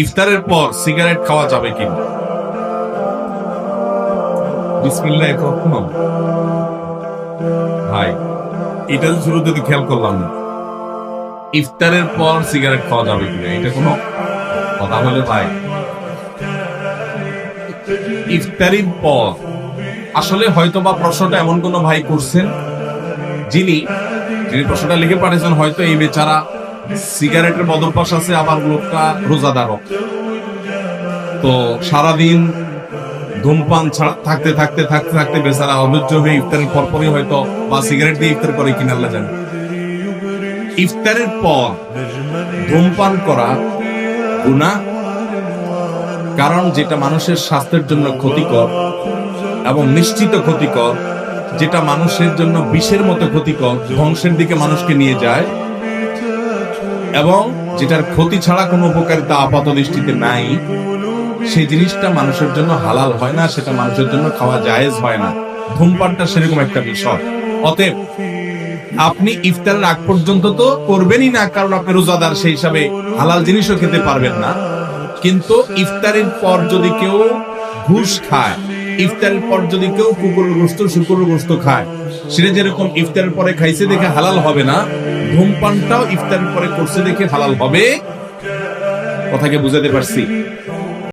ইফতারের পর সিগারেট খাওয়া যাবে কিনা? বিসমিল্লাহ কখনো ভাই, এটা শুরুতে তো খেয়াল করলাম না। ইফতারের পর সিগারেট খাওয়া যাবে কিনা এটা কোনো কথা বলে ভাই? ইফতারির পর আসলে হয়তো বা প্রশ্নটা এমন কোন ভাই করছেন যিনি যিনি প্রশ্নটা লিখে পাঠিয়েছেন, হয়তো এই বেচারা সিগারেটের বদভ্যাস আছে, আবার লোকটা রোজাদারও। তো সারাদিন ধূমপান ছাড়া থাকতে থাকতে থাকতে থাকতে বেচারা অধৈর্য হয়ে ইফতারের পরপরই হয়তো বা সিগারেট দিয়ে ইফতার করে কিনা আল্লাহ জানে। ইফতারের পর ধূমপান করা গুনাহ, কারণ যেটা মানুষের স্বাস্থ্যের জন্য ক্ষতিকর এবং নিশ্চিত ক্ষতিকর, যেটা মানুষের জন্য বিষের মতো ক্ষতিকর, ধ্বংসের দিকে মানুষকে নিয়ে যায়, এবং যেটার ক্ষতি ছাড়া কোনো উপকারিতা আপাত দৃষ্টিতে নাই, সেই জিনিসটা মানুষের জন্য হালাল হয় না, সেটা মানুষের জন্য খাওয়া জায়েজ হয় না। ধূমপানটা সেরকম একটা বিষয়। অতএব আপনি ইফতারের আগ পর্যন্ত তো করবেনই না, কারণ আপনি রোজাদার, সেই হিসাবে হালাল জিনিসও খেতে পারবেন না। কিন্তু ইফতারের পর যদি কেউ ঘুষ খায়, ইফতারের পর যদি কেউ কুকুরের গোশত শুকুরের গোশত খায়, সেটা যেরকম ইফতারের পরে খাইছে দেখে হালাল হবে না, ধূমপানটাও ইফতারের পরে করছে দেখে হালাল হবে। কথাকে বুঝাতে পারছি?